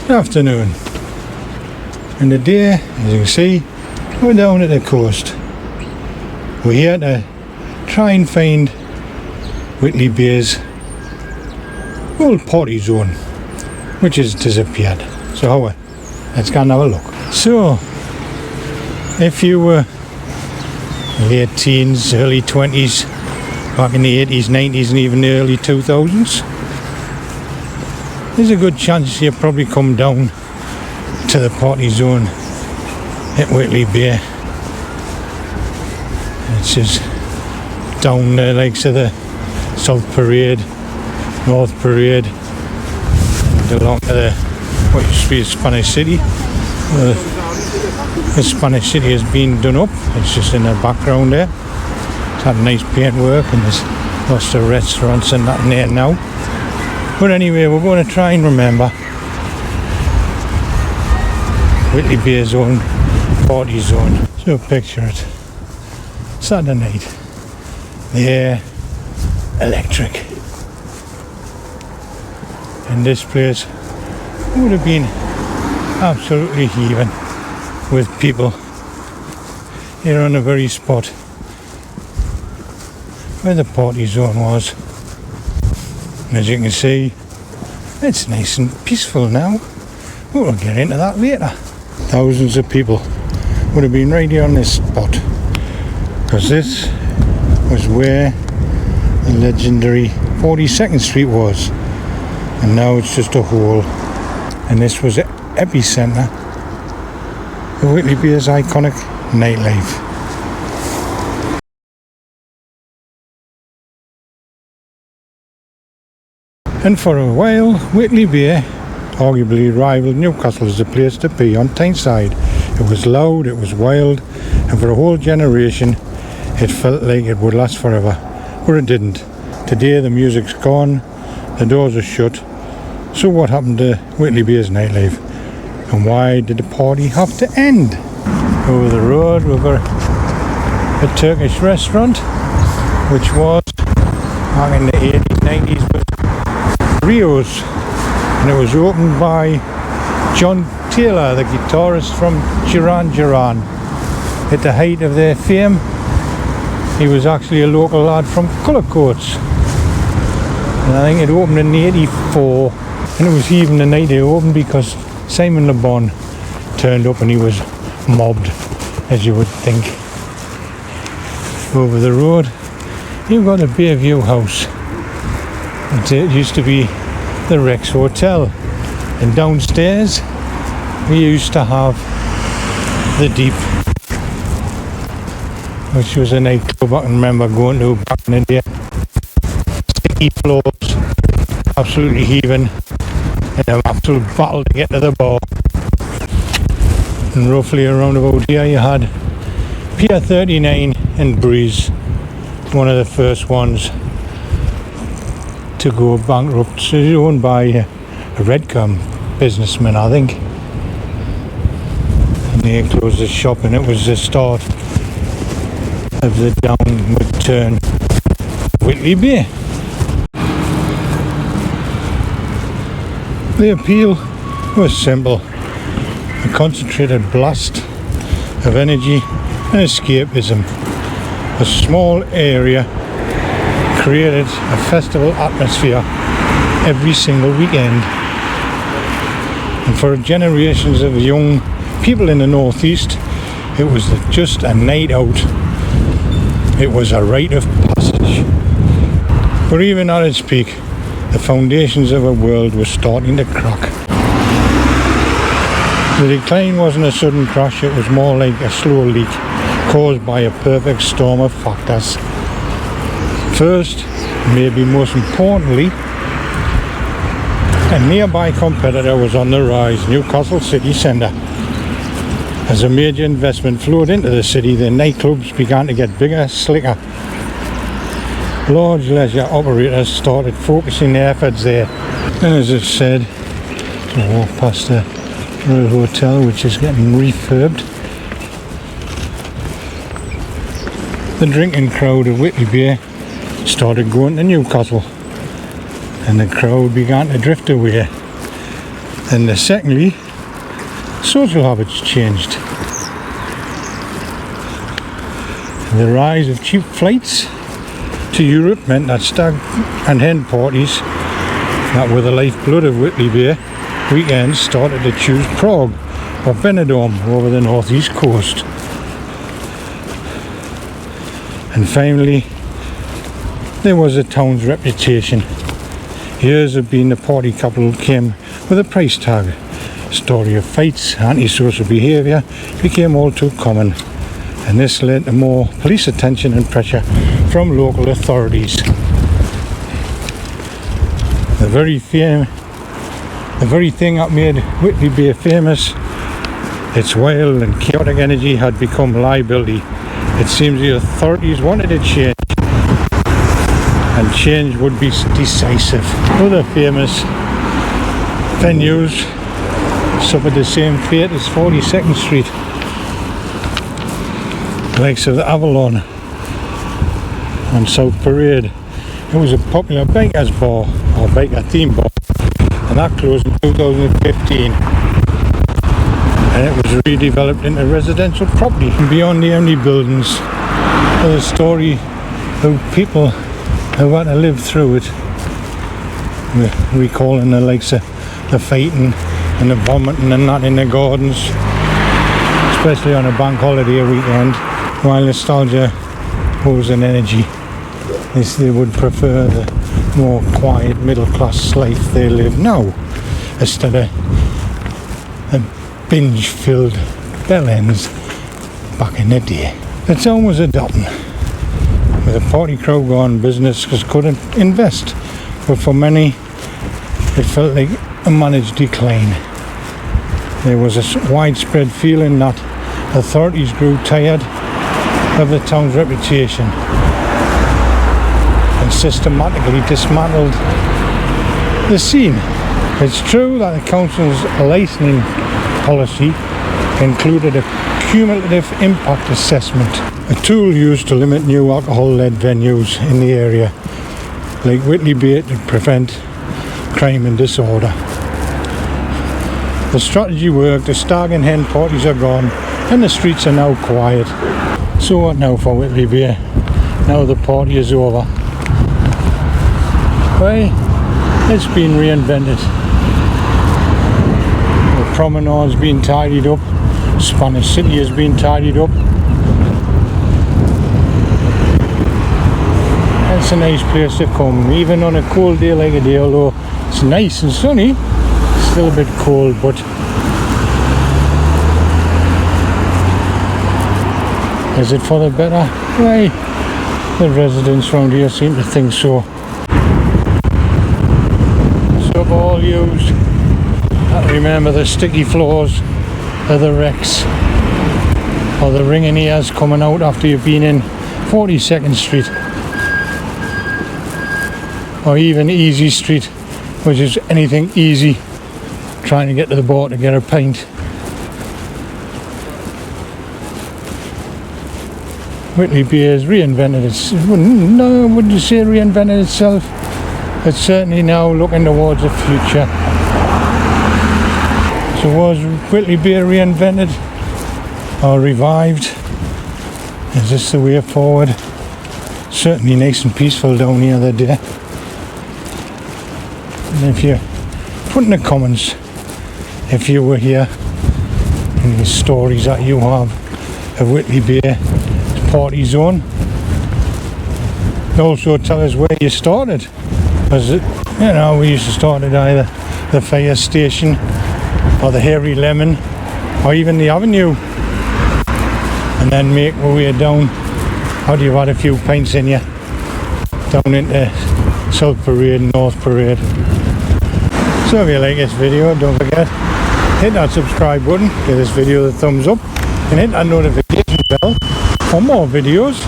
afternoon. And today, as you can see, we're down at the coast. We're here to try and find Whitley Bay's old party zone, which has disappeared. So let's go and have a look. So, if you were late teens, early 20s, back in the 80s, 90s and even the early 2000s, there's a good chance you probably come down to the party zone at Whitley Bay. It's just down the likes of the South Parade, North Parade, and along to the what used to be a Spanish City. The Spanish City has been done up. It's just in the background there. It's had nice paintwork and there's lots of restaurants and that in there now. But anyway, we're going to try and remember Whitley Bay's own party zone. So picture it. Saturday night. The air electric. And this place would have been absolutely heaving with people here on the very spot where the party zone was. And as you can see, it's nice and peaceful now. We'll get into that later. Thousands of people would have been right here on this spot, because this was where the legendary 42nd Street was, and now it's just a hole. And this was the epicentre of Whitley Bay's iconic Nightlife. And for a while, Whitley Bay arguably rivaled Newcastle as the place to be on Tyneside. It was loud, it was wild, and for a whole generation it felt like it would last forever, but it didn't. Today the music's gone, the doors are shut. So what happened to Whitley Bay's nightlife, and why did the party have to end? Over the road we've got a Turkish restaurant, which was back in the 80s, 90s was Rio's, and it was opened by John Taylor, the guitarist from Duran Duran. At the height of their fame, he was actually a local lad from Cullercoats, and I think it opened in 84, and it was even the night it opened because Simon Le Bon turned up and he was mobbed, as you would think. Over the road you've got a Bayview House. It used to be the Rex Hotel, and downstairs we used to have the Deep, which was a nightclub I can remember going to back in the day. Sticky floors, absolutely heaving, and an absolute battle to get to the bar. And roughly around about here you had Pier 39 and Breeze, one of the first ones to go bankrupt. So it was owned by a Redcom businessman, I think, and they closed the shop, and it was the start of the downward turn of Whitley Bay. The appeal was simple: a concentrated blast of energy and escapism. A small area created a festival atmosphere every single weekend, and for generations of young people in the northeast it was just a night out. It was a rite of passage. But even at its peak, the foundations of a world were starting to crack. The decline wasn't a sudden crash, it was more like a slow leak caused by a perfect storm of factors. First, maybe most importantly, a nearby competitor was on the rise, Newcastle city centre. As a major investment flowed into the city, the nightclubs began to get bigger, slicker. Large leisure operators started focusing their efforts there. And as I've said, I walk past the Royal Hotel, which is getting refurbed. The drinking crowd of Whitley Bay started going to Newcastle, and the crowd began to drift away. And secondly, social habits changed. The rise of cheap flights to Europe meant that stag and hen parties that were the lifeblood of Whitley Bay weekends started to choose Prague or Benidorm over the northeast coast. And finally, there was the town's reputation. Years of being the party capital came with a price tag. Story of fights, antisocial behaviour became all too common, and this led to more police attention and pressure from local authorities. The very thing that made Whitley Bay famous, its wild and chaotic energy, had become liability. It seems the authorities wanted to change, and change would be decisive. Other famous venues suffered the same fate as 42nd Street. The likes of the Avalon on South Parade. It was a popular bikers bar or biker theme bar, and that closed in 2015. And it was redeveloped into residential property. And beyond the empty buildings, there's a story of people who had to live through it. We're recalling the likes of the fighting and the vomiting and that in the gardens, especially on a bank holiday weekend. While nostalgia holds an energy, they would prefer the more quiet middle class life they live now, instead of a binge filled bell ends back in the day. The town was adapting, with a party crowd going business because couldn't invest, but for many it felt like a managed decline. There was a widespread feeling that authorities grew tired of the town's reputation and systematically dismantled the scene. It's true that the council's licensing policy included a cumulative impact assessment, a tool used to limit new alcohol-led venues in the area, like Whitley Bay, to prevent crime and disorder. The strategy worked. The stag and hen parties are gone and the streets are now quiet. So what now for Whitley Bay? Now the party is over. Well, it's been reinvented. The promenade's been tidied up. Spanish City has been tidied up. It's a nice place to come, even on a cold day like today, although it's nice and sunny. It's still a bit cold, but is it for the better? Why, the residents around here seem to think so. So for all yous that remember the sticky floors of the wrecks or the ringing ears coming out after you've been in 42nd Street or even Easy Street, which is anything easy, trying to get to the bar to get a pint. Whitley Bay has reinvented itself. Wouldn't you say reinvented itself? It's certainly now looking towards the future. So was Whitley Bay reinvented or revived? Is this the way forward? Certainly nice and peaceful down here the day. And if you put in the comments if you were here and the stories that you have of Whitley Bay party zone. Also tell us where you started. Was it, we used to start at either the fire station or the Hairy Lemon or even the Avenue, and then make our way down. How do you had a few pints in you down into South Parade and North Parade. So if you like this video, don't forget, hit that subscribe button, give this video the thumbs up, and hit that notification bell for more videos.